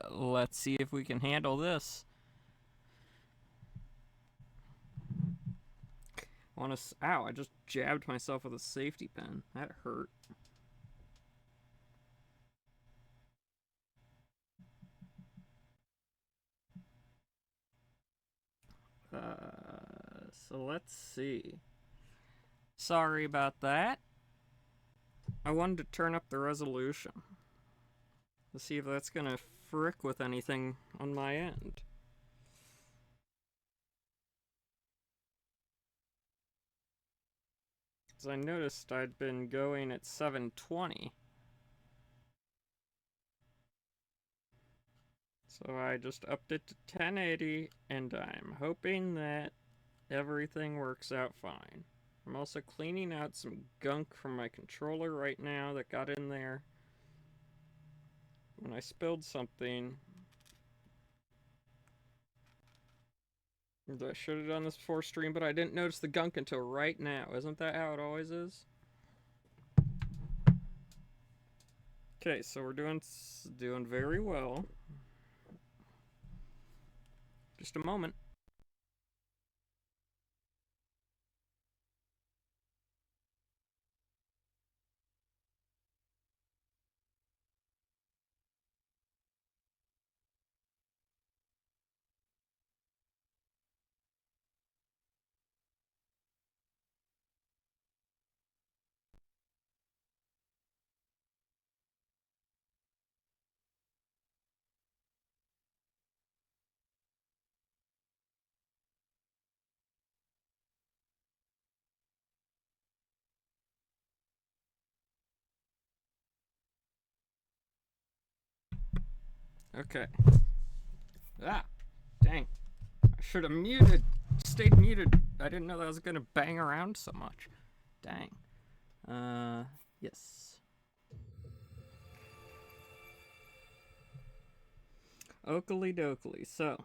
Let's see if we can handle this. Ow, I just jabbed myself with a safety pin. That hurt. So let's see. Sorry about that. I wanted to turn up the resolution to see if that's gonna frick with anything on my end. Because I noticed I'd been going at 720. So I just upped it to 1080, and I'm hoping that everything works out fine. I'm also cleaning out some gunk from my controller right now that got in there when I spilled something. I should have done this before stream, but I didn't notice the gunk until right now. Isn't that how it always is? Okay, so we're doing very well. Just a moment. Okay. Ah, dang. I should have stayed muted. I didn't know that was gonna bang around so much. Dang. Yes. Oakley dokley. So,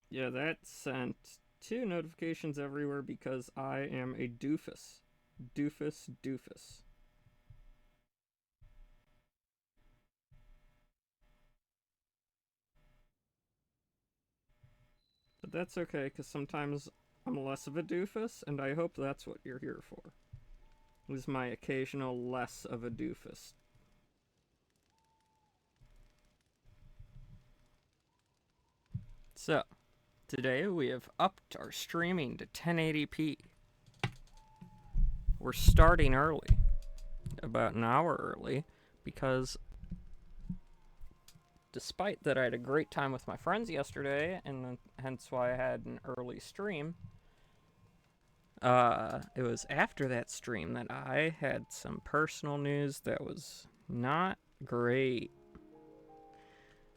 yeah, that sent 2 notifications everywhere because I am a doofus. Doofus. But that's okay, because sometimes I'm less of a doofus, and I hope that's what you're here for. Is my occasional less of a doofus. So, today we have upped our streaming to 1080p. We're starting early, about an hour early, because despite that I had a great time with my friends yesterday, and hence why I had an early stream, it was after that stream that I had some personal news that was not great.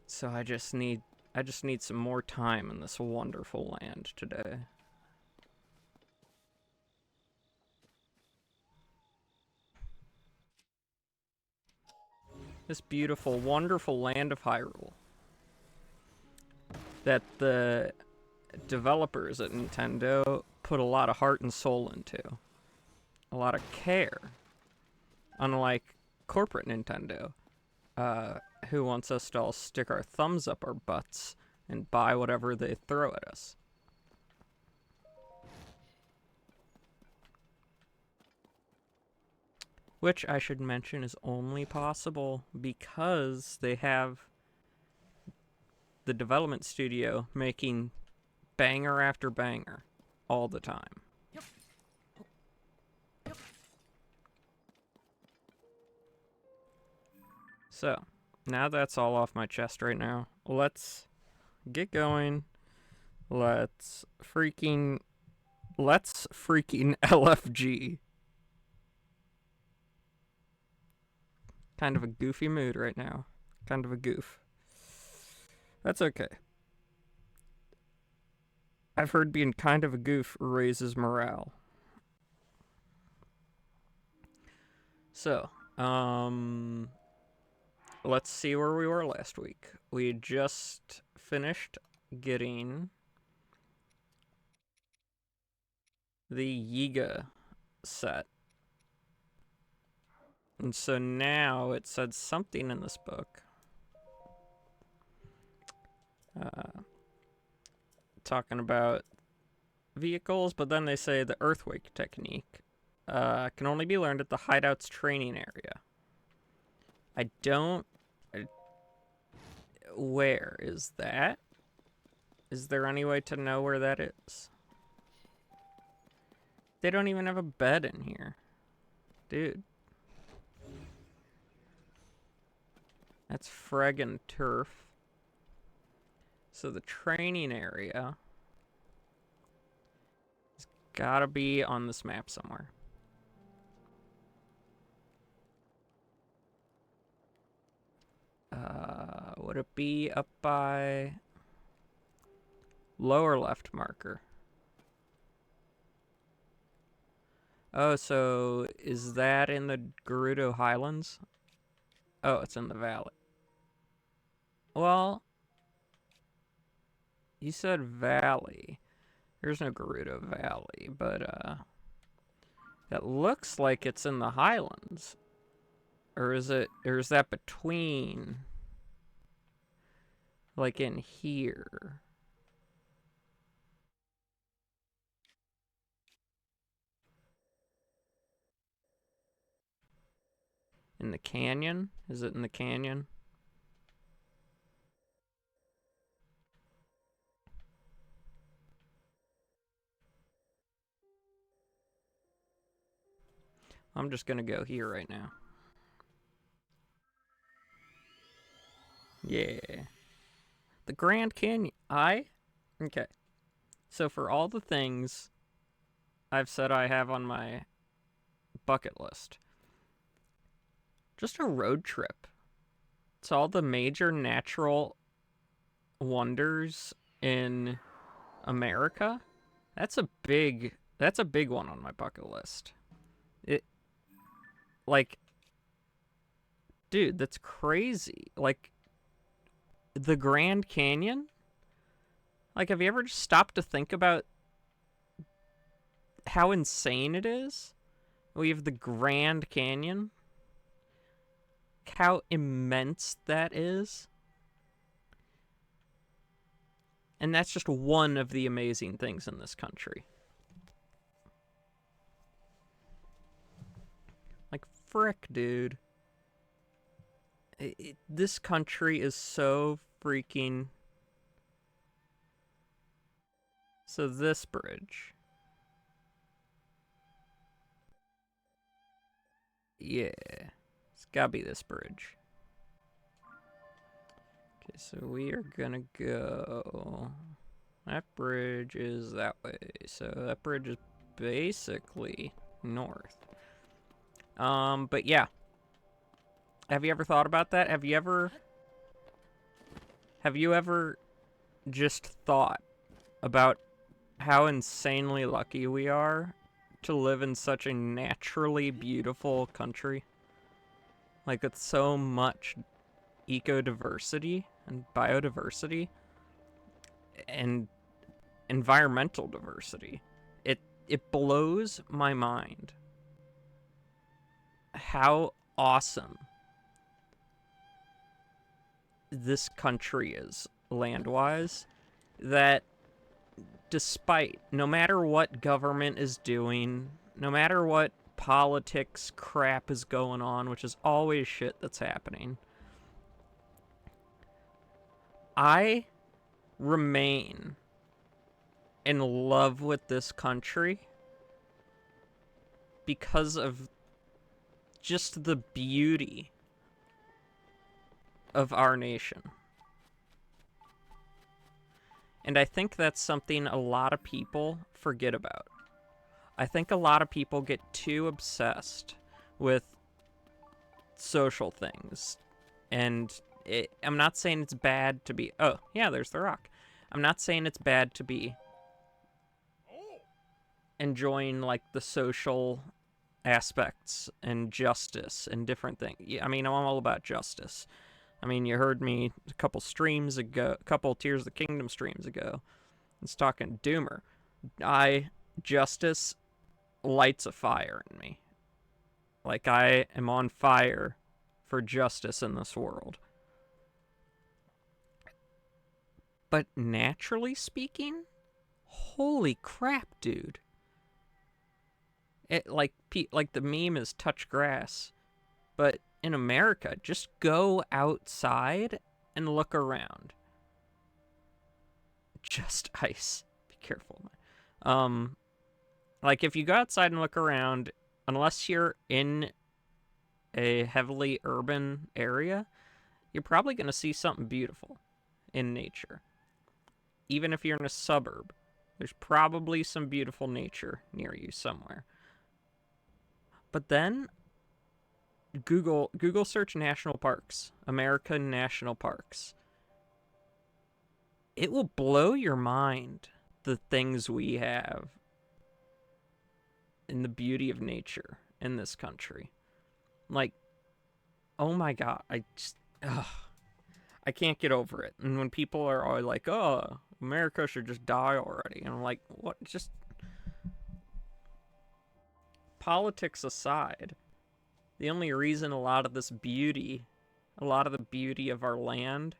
So I just need some more time in this wonderful land today. This beautiful, wonderful land of Hyrule that the developers at Nintendo put a lot of heart and soul into. A lot of care. Unlike corporate Nintendo, who wants us to all stick our thumbs up our butts and buy whatever they throw at us. Which I should mention is only possible because they have the development studio making banger after banger all the time. So, now that's all off my chest right now. Let's get going. Let's freaking LFG. Kind of a goofy mood right now. Kind of a goof. That's okay. I've heard being kind of a goof raises morale. So, let's see where we were last week. We just finished getting the Yiga set. And so now it said something in this book. Talking about vehicles, but then they say the earthquake technique can only be learned at the hideout's training area. I don't... Where is that? Is there any way to know where that is? They don't even have a bed in here. Dude. That's friggin' turf. So the training area has gotta be on this map somewhere. Would it be up by lower left marker? Oh, so is that in the Gerudo Highlands? Oh, it's in the valley. Well, you said valley. There's no Gerudo Valley, but it looks like it's in the Highlands. Or is that between? Like in here. In the canyon? Is it in the canyon? I'm just gonna go here right now. Yeah. The Grand Canyon. Okay. So for all the things I've said I have on my bucket list, just a road trip to all the major natural wonders in America. That's a big one on my bucket list. It like dude, that's crazy. Like the Grand Canyon? Like have you ever just stopped to think about how insane it is? We have the Grand Canyon. How immense that is. And that's just one of the amazing things in this country. Like, frick, dude. This country is so freaking... So this bridge. Yeah. It's gotta be this bridge. Okay, so we are gonna go... That bridge is that way. So that bridge is basically north. But yeah. Have you ever thought about that? Have you ever just thought about how insanely lucky we are to live in such a naturally beautiful country? Like, with so much eco-diversity and biodiversity and environmental diversity. It blows my mind how awesome this country is land-wise, that despite, no matter what government is doing, no matter what politics crap is going on, which is always shit that's happening, I remain in love with this country because of just the beauty of our nation. And I think that's something a lot of people forget about. I think a lot of people get too obsessed with social things. And I'm not saying it's bad to be... Oh, yeah, there's the rock. I'm not saying it's bad to be enjoying, like, the social aspects and justice and different things. Yeah, I mean, I'm all about justice. I mean, you heard me a couple streams ago, a couple Tears of the Kingdom streams ago. I was talking Doomer. Justice lights a fire in me. Like, I am on fire for justice in this world. But naturally speaking, holy crap, dude. It like the meme is touch grass, but in America, just go outside and look around. Just ice. Be careful. Like if you go outside and look around, unless you're in a heavily urban area, you're probably going to see something beautiful in nature. Even if you're in a suburb, there's probably some beautiful nature near you somewhere. But then Google search national parks, American national parks. It will blow your mind, the things we have in the beauty of nature in this country. Like, oh my god, I can't get over it. And when people are all like, "Oh, America should just die already," and I'm like, what? Just politics aside, the only reason a lot of the beauty of our land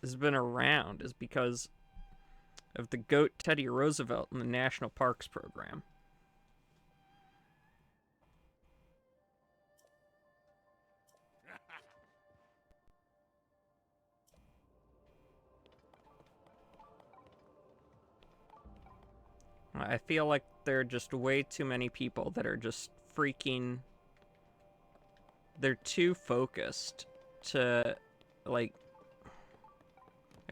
has been around is because of the GOAT Teddy Roosevelt and the National Parks Program. I feel like there are just way too many people that are just freaking... They're too focused to, like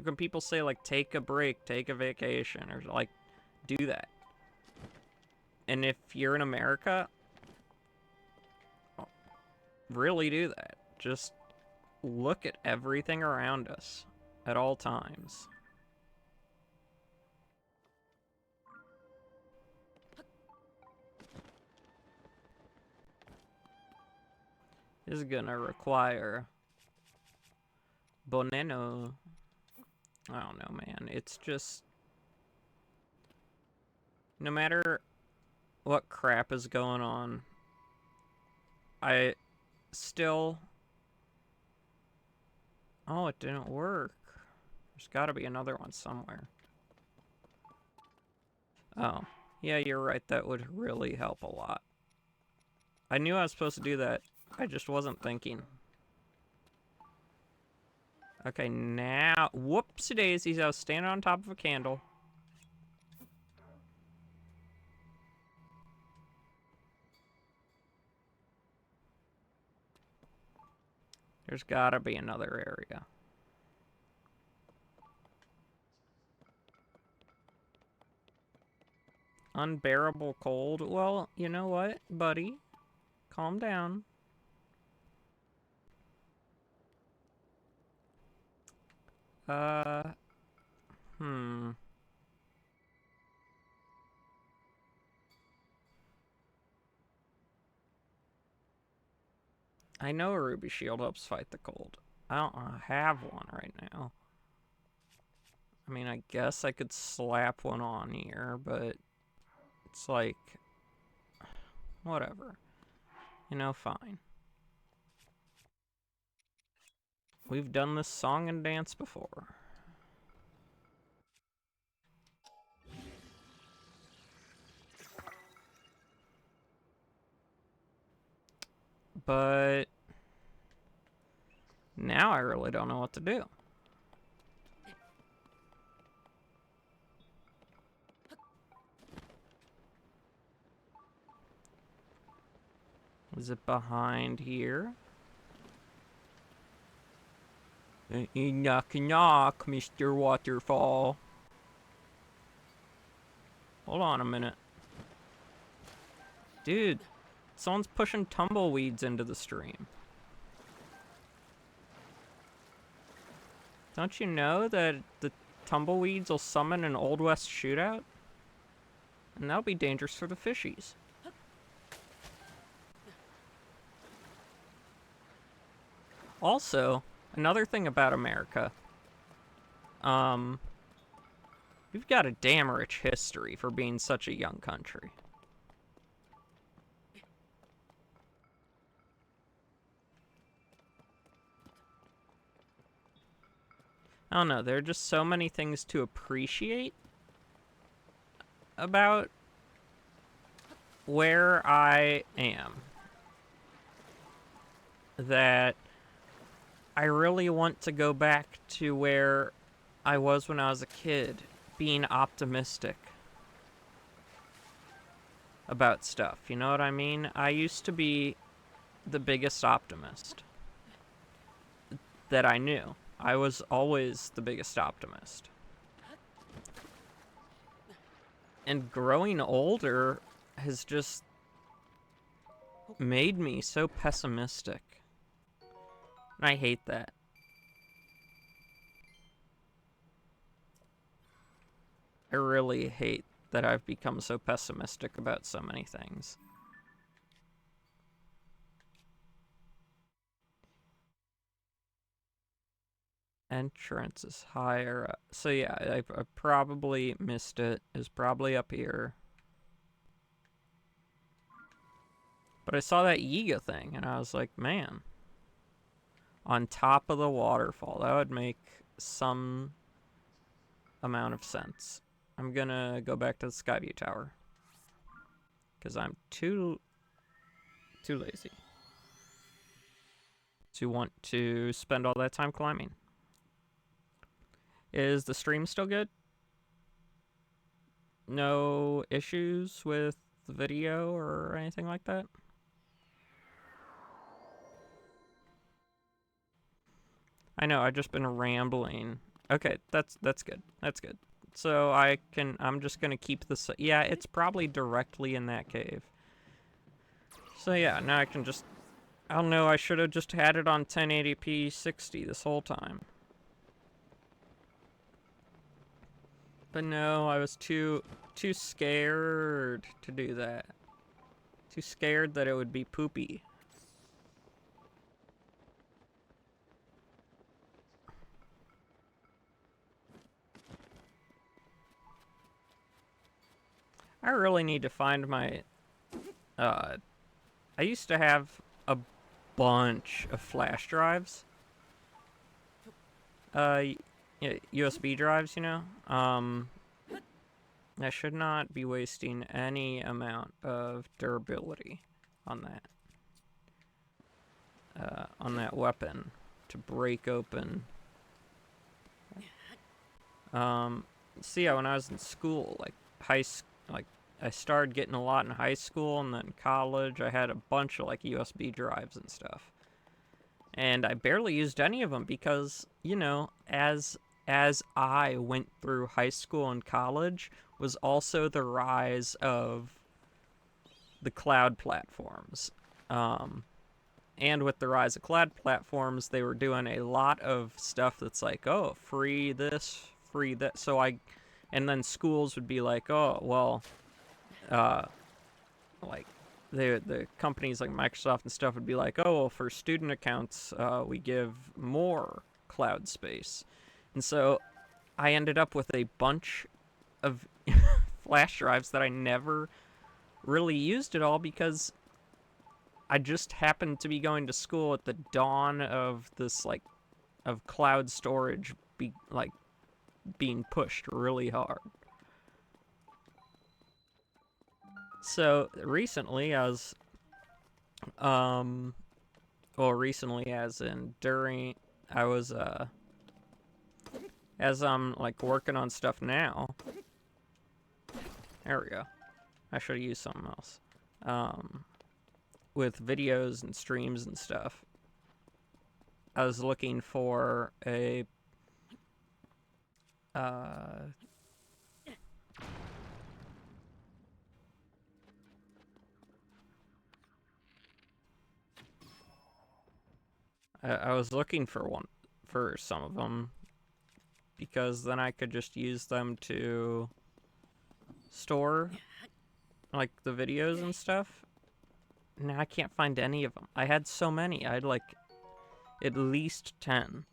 when people say, like, take a break, take a vacation, or, like, do that. And if you're in America, really do that. Just look at everything around us at all times. This is gonna require Boneno. I don't know, man. It's just... No matter what crap is going on, I still... Oh, it didn't work. There's gotta be another one somewhere. Oh, yeah, you're right. That would really help a lot. I knew I was supposed to do that. I just wasn't thinking. Okay, now... Whoopsie-daisies, I was standing on top of a candle. There's gotta be another area. Unbearable cold? Well, you know what, buddy? Calm down. Hmm. I know a ruby shield helps fight the cold. I don't have one right now. I mean, I guess I could slap one on here, but it's like... Whatever. You know, fine. We've done this song and dance before. But... Now I really don't know what to do. Is it behind here? Knock knock, Mr. Waterfall. Hold on a minute. Dude, someone's pushing tumbleweeds into the stream. Don't you know that the tumbleweeds will summon an Old West shootout? And that'll be dangerous for the fishies. Also, another thing about America. We've got a damn rich history for being such a young country. I don't know, there are just so many things to appreciate about where I am that I really want to go back to where I was when I was a kid, being optimistic about stuff. You know what I mean? I used to be the biggest optimist that I knew. I was always the biggest optimist. And growing older has just made me so pessimistic. And I hate that. I really hate that I've become so pessimistic about so many things. Entrance is higher up. So yeah, I probably missed it. It's probably up here. But I saw that Yiga thing, and I was like, man. On top of the waterfall. That would make some amount of sense. I'm gonna go back to the Skyview Tower. Because I'm too lazy to want to spend all that time climbing. Is the stream still good? No issues with the video or anything like that? I know, I've just been rambling. Okay, that's good. That's good. So I'm just gonna keep this. Yeah, it's probably directly in that cave. So yeah, now I can just, I don't know, I should have just had it on 1080p 60 this whole time. But no, I was too scared to do that. Too scared that it would be poopy. I really need to find my, I used to have a bunch of flash drives. USB drives, you know? I should not be wasting any amount of durability on that weapon to break open. So yeah, when I was in school, like I started getting a lot in high school, and then college, I had a bunch of like USB drives and stuff. And I barely used any of them because, you know, as I went through high school and college was also the rise of the cloud platforms. And with the rise of cloud platforms, they were doing a lot of stuff that's like, oh, free this, free that. So and then schools would be like, oh, well, like the companies like Microsoft and stuff would be like, oh, well, for student accounts, we give more cloud space. And so I ended up with a bunch of flash drives that I never really used at all because I just happened to be going to school at the dawn of this, like, of cloud storage being pushed really hard. So recently I was, recently as in during, I was, as I'm, like, working on stuff now. There we go. I should have used something else. With videos and streams and stuff. I was looking for a, I was looking for some of them, because then I could just use them to store, like, the videos and stuff. Now I can't find any of them. I had so many. I had, like, at least 10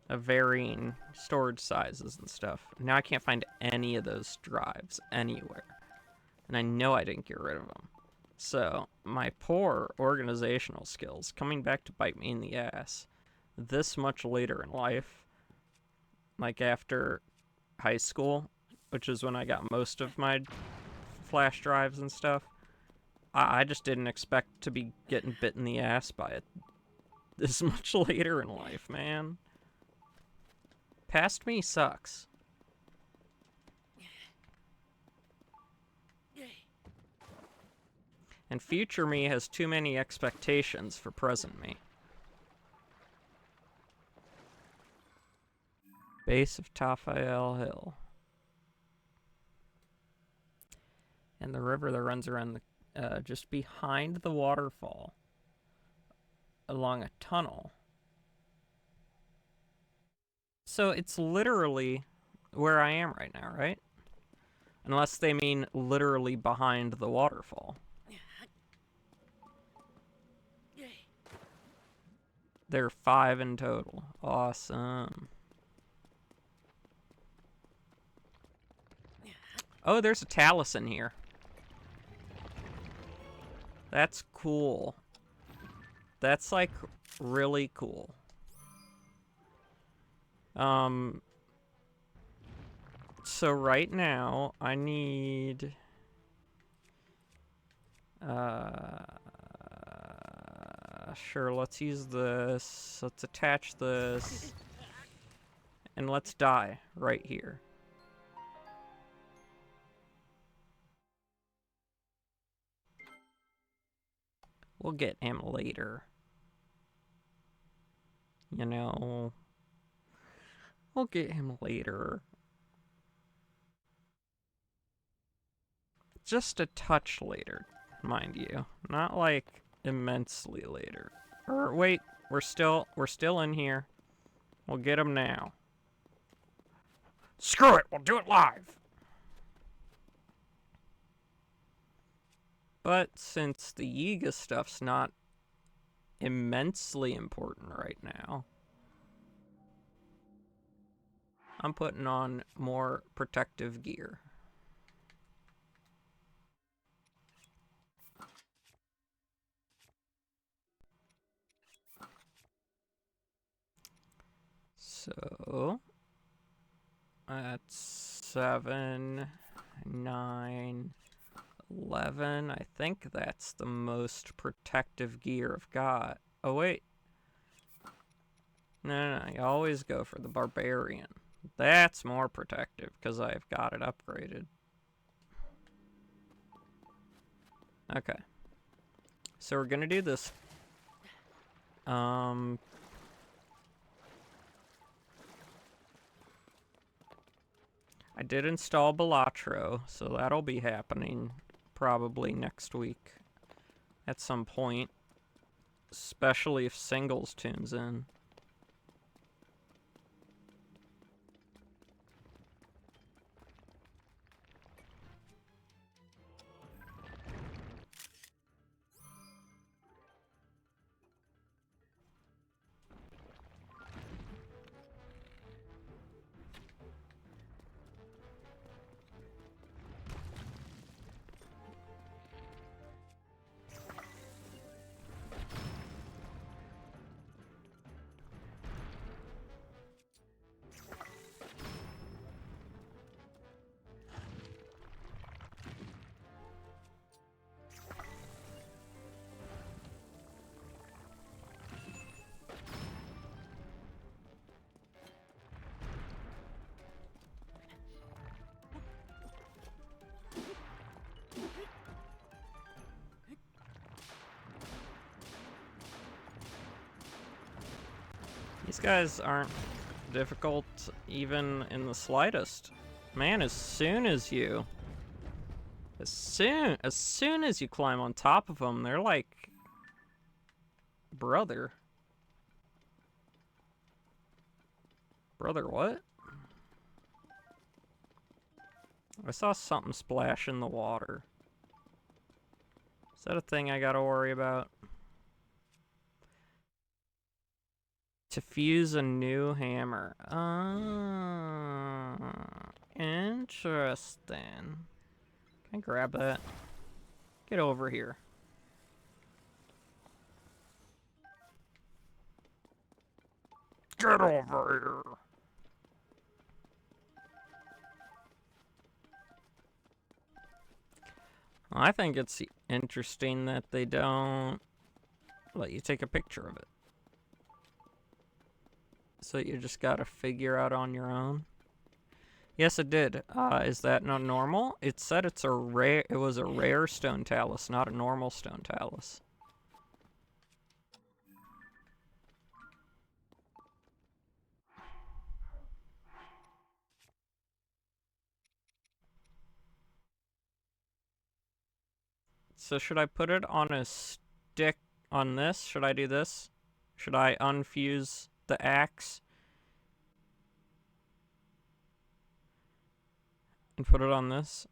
of varying storage sizes and stuff. Now I can't find any of those drives anywhere. And I know I didn't get rid of them. So, my poor organizational skills coming back to bite me in the ass this much later in life. like after high school, which is when I got most of my flash drives and stuff. I just didn't expect to be getting bit in the ass by it this much later in life, man. Past me sucks. And future me has too many expectations for present me. Base of Tafael Hill. And the river that runs around the, just behind the waterfall. Along a tunnel. So it's literally where I am right now, right? Unless they mean literally behind the waterfall. There are 5 in total. Awesome. Oh, there's a Taliesin here. That's cool. That's, like, really cool. So right now, I need... Sure, let's use this. Let's attach this. And let's die right here. We'll get him later. You know. We'll get him later. Just a touch later, mind you. Not like immensely later. Or wait, we're still in here. We'll get him now. Screw it, we'll do it live. But since the Yiga stuff's not immensely important right now, I'm putting on more protective gear. So that's 7, 9, 11. I think that's the most protective gear I've got. Oh, wait. No, you always go for the barbarian. That's more protective because I've got it upgraded. Okay. So we're gonna do this. I did install Balatro, so that'll be happening probably next week at some point, especially if Singles tunes in. These guys aren't difficult even in the slightest. Man, as soon as you climb on top of them, they're like, brother what? I saw something splash in the water. Is that a thing I gotta worry about? To fuse a new hammer. Interesting. Can I grab that? Get over here. Get over here. I think it's interesting that they don't let you take a picture of it. So you just gotta figure out on your own. Yes, it did. Is that not normal? It said it's a rare. It was a rare stone talus, not a normal stone talus. So should I put it on a stick on this? Should I do this? Should I unfuse the axe and put it on this?